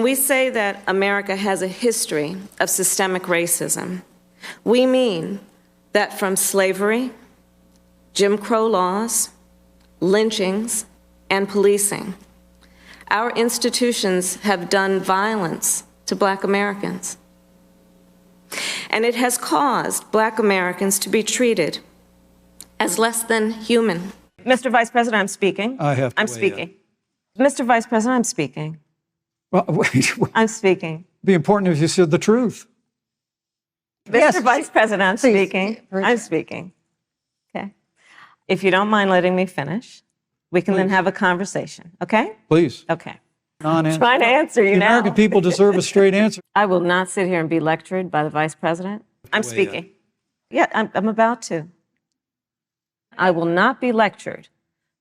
When we say that America has a history of systemic racism, we mean that from slavery, Jim Crow laws, lynchings, and policing, our institutions have done violence to Black Americans. And it has caused Black Americans to be treated as less than human. Mr. Vice President, I'm speaking. I'm speaking. Mr. Vice President, I'm speaking. Well, wait. I'm speaking. It'd be important if you said the truth. Mr. Vice President, I'm speaking. I'm speaking. Okay. If you don't mind letting me finish, we can then have a conversation, okay? Please. Okay. Non-answer. Trying to answer you The now. American people deserve a straight answer. I will not sit here and be lectured by the Vice President. I'm speaking. Yeah, I'm about to. I will not be lectured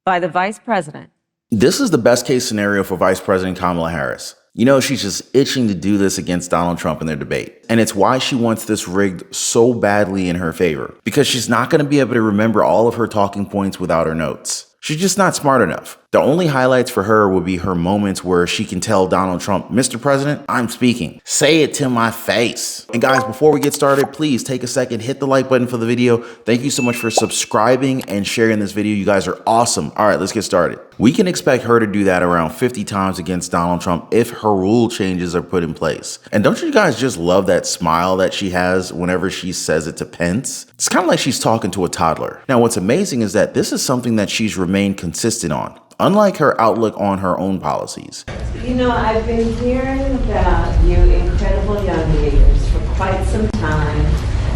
by the Vice President. This is the best case scenario for Vice President Kamala Harris. You know, she's just itching to do this against Donald Trump in their debate. And it's why she wants this rigged so badly in her favor, because she's not going to be able to remember all of her talking points without her notes. She's just not smart enough. The only highlights for her would be her moments where she can tell Donald Trump, Mr. President, I'm speaking. Say it to my face. And guys, before we get started, please take a second, hit the like button for the video. Thank you so much for subscribing and sharing this video. You guys are awesome. All right, let's get started. We can expect her to do that around 50 times against Donald Trump if her rule changes are put in place. And don't you guys just love that smile that she has whenever she says it to Pence? It's kind of like she's talking to a toddler. Now, what's amazing is that this is something that she's remained consistent on, unlike her outlook on her own policies. You know, I've been hearing about you incredible young leaders for quite some time,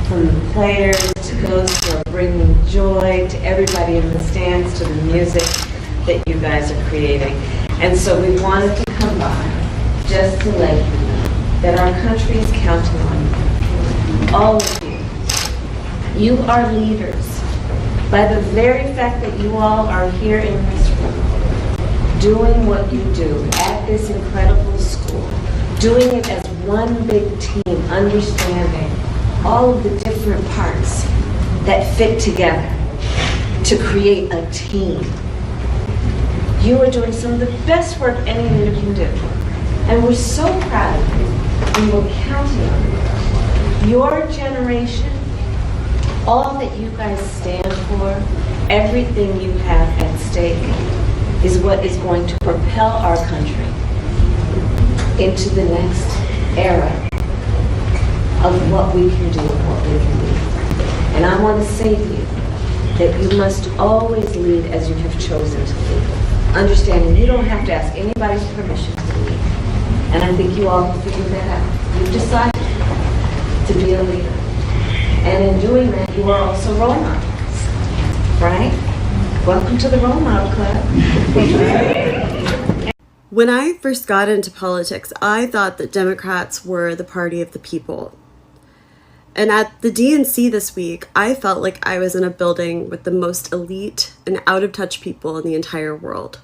from the players to those who are bringing joy to everybody in the stands, to the music that you guys are creating. And so we wanted to come by just to let you know that our country is counting on you, all of you. You are leaders. By the very fact that you all are here in this room, doing what you do at this incredible school, doing it as one big team, understanding all of the different parts that fit together to create a team. You are doing some of the best work any leader can do. And we're so proud of you, and we're counting on you. Your generation, all that you guys stand for, everything you have at stake is what is going to propel our country into the next era of what we can do and what we can be. And I want to say to you that you must always lead as you have chosen to lead, understanding you don't have to ask anybody's permission to lead. And I think you all have figured that out. You've decided to be a leader. And in doing that, you are also role models, right? Welcome to the Role Model Club. When I first got into politics, I thought that Democrats were the party of the people. And at the DNC this week, I felt like I was in a building with the most elite and out-of-touch people in the entire world.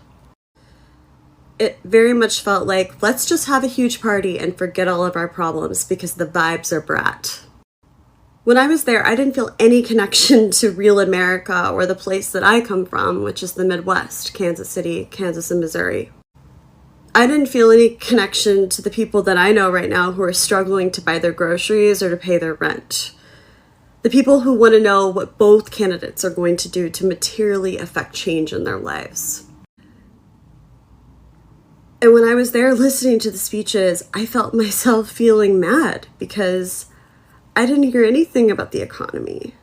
It very much felt like, let's just have a huge party and forget all of our problems because the vibes are brat. When I was there, I didn't feel any connection to real America or the place that I come from, which is the Midwest, Kansas City, Kansas, and Missouri. I didn't feel any connection to the people that I know right now who are struggling to buy their groceries or to pay their rent. The people who want to know what both candidates are going to do to materially affect change in their lives. And when I was there listening to the speeches, I felt myself feeling mad because I didn't hear anything about the economy.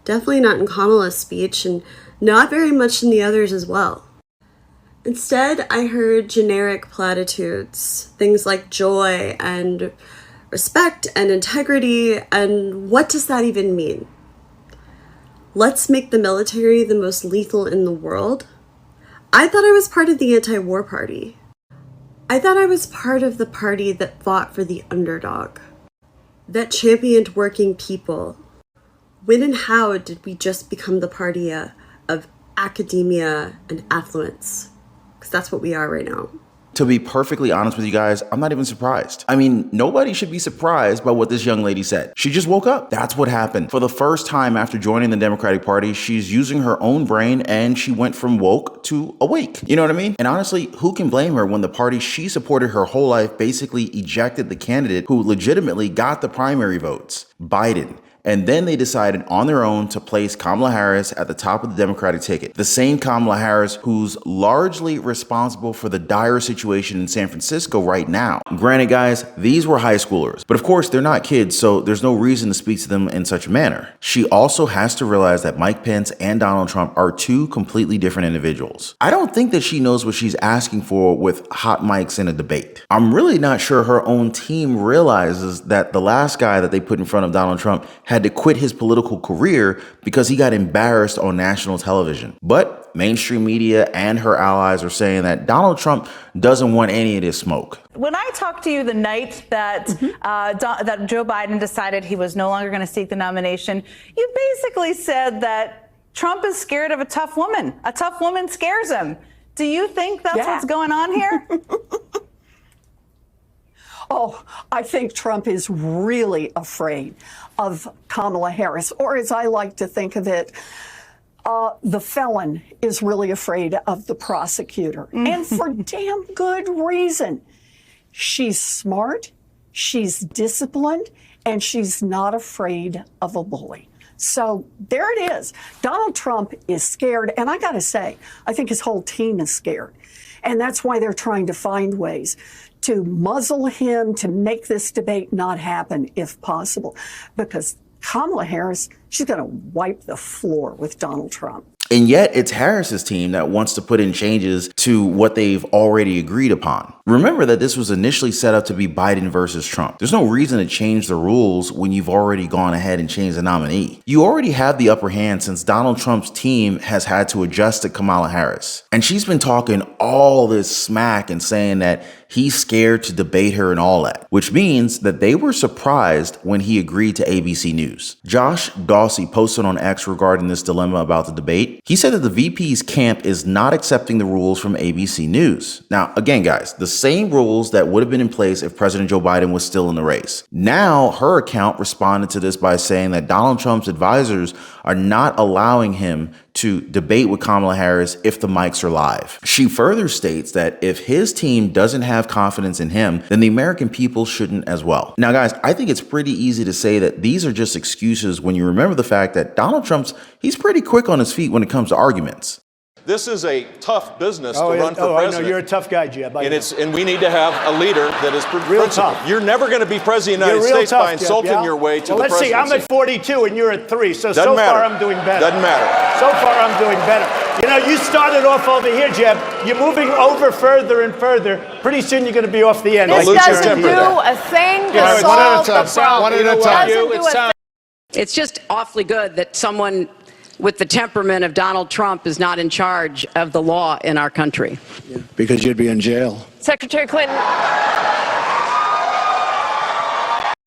Definitely not in Kamala's speech, and not very much in the others as well. Instead, I heard generic platitudes, things like joy and respect and integrity, and what does that even mean? Let's make the military the most lethal in the world? I thought I was part of the anti-war party. I thought I was part of the party that fought for the underdog, that championed working people. When and how did we just become the party of academia and affluence? Because that's what we are right now. To be perfectly honest with you guys, I'm not even surprised. I mean, nobody should be surprised by what this young lady said. She just woke up. That's what happened. For the first time after joining the Democratic Party, she's using her own brain and she went from woke to awake. You know what I mean? And honestly, who can blame her when the party she supported her whole life basically ejected the candidate who legitimately got the primary votes? Biden. And then they decided on their own to place Kamala Harris at the top of the Democratic ticket. The same Kamala Harris who's largely responsible for the dire situation in San Francisco right now. Granted, guys, these were high schoolers, but of course they're not kids, so there's no reason to speak to them in such a manner. She also has to realize that Mike Pence and Donald Trump are two completely different individuals. I don't think that she knows what she's asking for with hot mics in a debate. I'm really not sure her own team realizes that the last guy that they put in front of Donald Trump had to quit his political career because he got embarrassed on national television. But mainstream media and her allies are saying that Donald Trump doesn't want any of this smoke. When I talked to you the night that that Joe Biden decided he was no longer going to seek the nomination, you basically said that Trump is scared of a tough woman. A tough woman scares him. Do you think that's what's going on here? Oh, I think Trump is really afraid of Kamala Harris, or as I like to think of it, the felon is really afraid of the prosecutor, and for damn good reason. She's smart, she's disciplined, and she's not afraid of a bully. So there it is. Donald Trump is scared, and I got to say, I think his whole team is scared. And that's why they're trying to find ways to muzzle him, to make this debate not happen if possible. Because Kamala Harris, she's going to wipe the floor with Donald Trump. And yet it's Harris's team that wants to put in changes to what they've already agreed upon. Remember that this was initially set up to be Biden versus Trump. There's no reason to change the rules when you've already gone ahead and changed the nominee. You already have the upper hand since Donald Trump's team has had to adjust to Kamala Harris. And she's been talking all this smack and saying that he's scared to debate her and all that, which means that they were surprised when he agreed to ABC News. Josh Dawsey posted on X regarding this dilemma about the debate. He said that the VP's camp is not accepting the rules from ABC News. Now, again, guys, the same rules that would have been in place if President Joe Biden was still in the race. Now, her account responded to this by saying that Donald Trump's advisors are not allowing him to debate with Kamala Harris if the mics are live. She further states that if his team doesn't have confidence in him, then the American people shouldn't as well. Now, guys, I think it's pretty easy to say that these are just excuses when you remember the fact that Donald he's pretty quick on his feet when it comes to arguments. This is a tough business to run for president. I know you're a tough guy, Jeb. And we need to have a leader that is real principled. tough. You're never going to be president of the United States by insulting your way to the presidency. Let's see. I'm at 42 and you're at 3. So Doesn't matter. far I'm doing better. Doesn't matter. So far I'm doing better. You know, you started off over here, Jeb. You're moving over further and further. Pretty soon you're going to be off the end. This doesn't do a thing to solve the problem. One at a time. It's just awfully good that someone with the temperament of Donald Trump is not in charge of the law in our country. Because you'd be in jail. Secretary Clinton.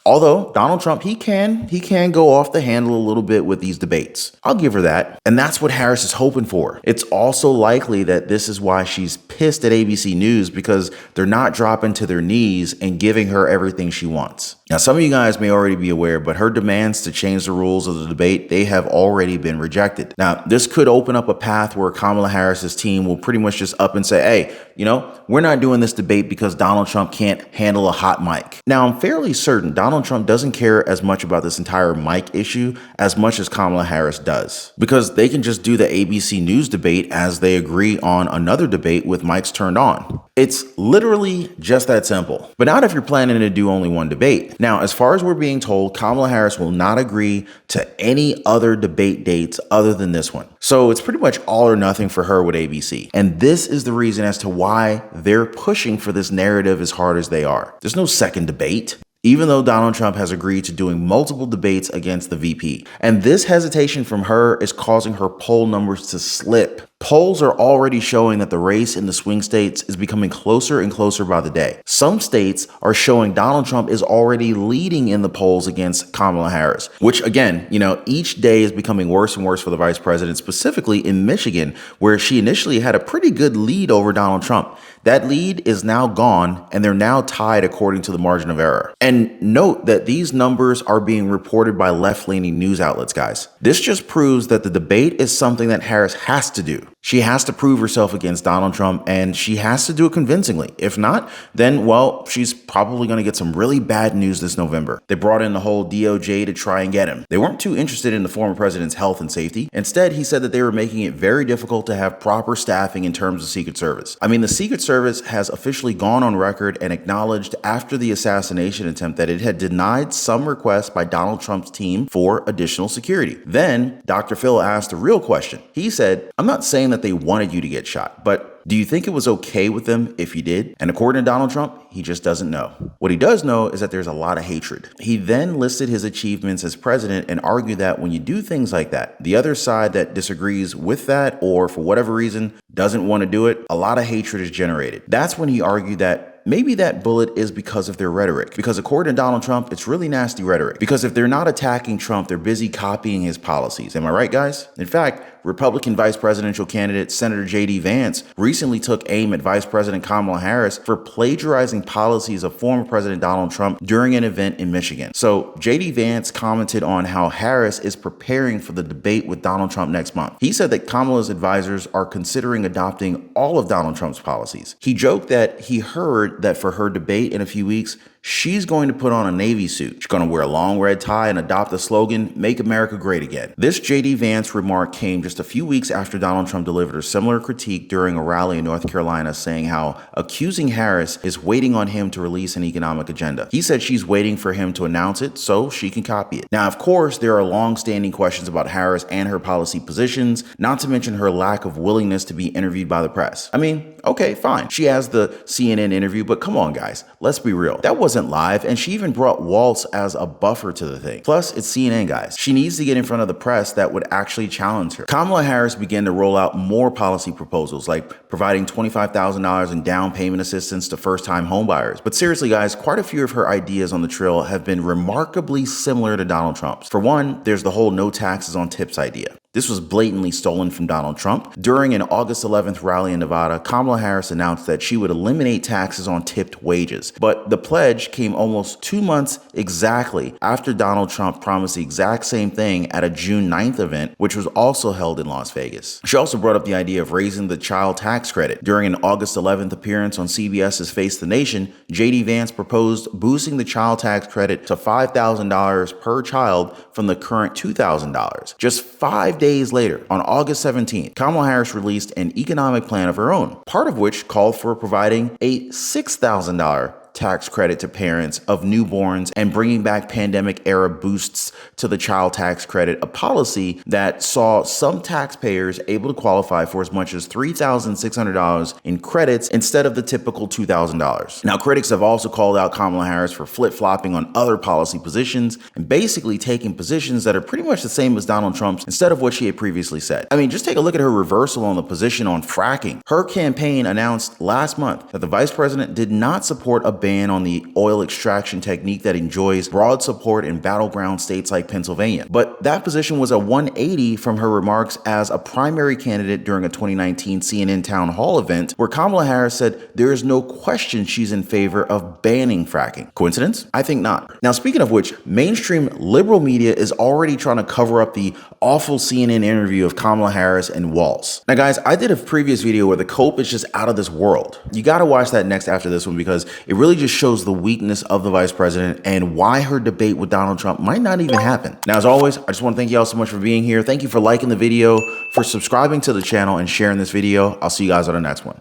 Although Donald Trump, he can go off the handle a little bit with these debates. I'll give her that. And that's what Harris is hoping for. It's also likely that this is why she's pissed at ABC News, because they're not dropping to their knees and giving her everything she wants. Now, some of you guys may already be aware, but her demands to change the rules of the debate, they have already been rejected. Now, this could open up a path where Kamala Harris's team will pretty much just up and say, hey, you know, we're not doing this debate because Donald Trump can't handle a hot mic. Now, I'm fairly certain Donald Trump doesn't care as much about this entire mic issue as much as Kamala Harris does, because they can just do the ABC News debate as they agree on another debate with mics turned on. It's literally just that simple. But not if you're planning to do only one debate. Now, as far as we're being told, Kamala Harris will not agree to any other debate dates other than this one. So it's pretty much all or nothing for her with ABC. And this is the reason as to why they're pushing for this narrative as hard as they are. There's no second debate, even though Donald Trump has agreed to doing multiple debates against the VP. And this hesitation from her is causing her poll numbers to slip. Polls are already showing that the race in the swing states is becoming closer and closer by the day. Some states are showing Donald Trump is already leading in the polls against Kamala Harris, which again, you know, each day is becoming worse and worse for the vice president, specifically in Michigan, where she initially had a pretty good lead over Donald Trump. That lead is now gone, and they're now tied according to the margin of error. And note that these numbers are being reported by left-leaning news outlets, guys. This just proves that the debate is something that Harris has to do. She has to prove herself against Donald Trump, and she has to do it convincingly. If not, then, well, she's probably going to get some really bad news this November. They brought in the whole DOJ to try and get him. They weren't too interested in the former president's health and safety. Instead, he said that they were making it very difficult to have proper staffing in terms of Secret Service. I mean, the Secret Service has officially gone on record and acknowledged after the assassination attempt that it had denied some requests by Donald Trump's team for additional security. Then, Dr. Phil asked the real question. He said, "I'm not saying that they wanted you to get shot, but do you think it was okay with them if you did?" And according to Donald Trump, he just doesn't know. What he does know is that there's a lot of hatred. He then listed his achievements as president and argued that when you do things like that, the other side that disagrees with that or for whatever reason doesn't want to do it, a lot of hatred is generated. That's when he argued that maybe that bullet is because of their rhetoric. Because according to Donald Trump, it's really nasty rhetoric. Because if they're not attacking Trump, they're busy copying his policies. Am I right, guys? In fact, Republican vice presidential candidate Senator J.D. Vance recently took aim at Vice President Kamala Harris for plagiarizing policies of former President Donald Trump during an event in Michigan. So J.D. Vance commented on how Harris is preparing for the debate with Donald Trump next month. He said that Kamala's advisors are considering adopting all of Donald Trump's policies. He joked that he heard that for her debate in a few weeks, she's going to put on a Navy suit. She's going to wear a long red tie and adopt the slogan, "Make America Great Again." This J.D. Vance remark came just a few weeks after Donald Trump delivered a similar critique during a rally in North Carolina, saying how accusing Harris is waiting on him to release an economic agenda. He said she's waiting for him to announce it so she can copy it. Now, of course, there are long-standing questions about Harris and her policy positions, not to mention her lack of willingness to be interviewed by the press. I mean, okay, fine. She has the CNN interview, but come on, guys. Let's be real. That wasn't live, and she even brought Waltz as a buffer to the thing. Plus, it's CNN, guys. She needs to get in front of the press that would actually challenge her. Kamala Harris began to roll out more policy proposals, like providing $25,000 in down payment assistance to first-time homebuyers. But seriously, guys, quite a few of her ideas on the trail have been remarkably similar to Donald Trump's. For one, there's the whole no taxes on tips idea. This was blatantly stolen from Donald Trump. During an August 11th rally in Nevada, Kamala Harris announced that she would eliminate taxes on tipped wages. But the pledge came almost 2 months exactly after Donald Trump promised the exact same thing at a June 9th event, which was also held in Las Vegas. She also brought up the idea of raising the child tax credit. During an August 11th appearance on CBS's Face the Nation, J.D. Vance proposed boosting the child tax credit to $5,000 per child from the current $2,000. Just 5 days later, on August 17th, Kamala Harris released an economic plan of her own, part of which called for providing a $6,000 tax credit to parents of newborns and bringing back pandemic-era boosts to the child tax credit, a policy that saw some taxpayers able to qualify for as much as $3,600 in credits instead of the typical $2,000. Now, critics have also called out Kamala Harris for flip-flopping on other policy positions and basically taking positions that are pretty much the same as Donald Trump's instead of what she had previously said. I mean, just take a look at her reversal on the position on fracking. Her campaign announced last month that the vice president did not support a ban on the oil extraction technique that enjoys broad support in battleground states like Pennsylvania. But that position was a 180 from her remarks as a primary candidate during a 2019 CNN town hall event where Kamala Harris said there is no question she's in favor of banning fracking. Coincidence? I think not. Now, speaking of which, mainstream liberal media is already trying to cover up the awful CNN interview of Kamala Harris and Waltz. Now, guys, I did a previous video where the cope is just out of this world. You got to watch that next after this one because it really just shows the weakness of the vice president and why her debate with Donald Trump might not even happen. Now, as always, I just want to thank you all so much for being here. Thank you for liking the video, for subscribing to the channel and sharing this video. I'll see you guys on the next one.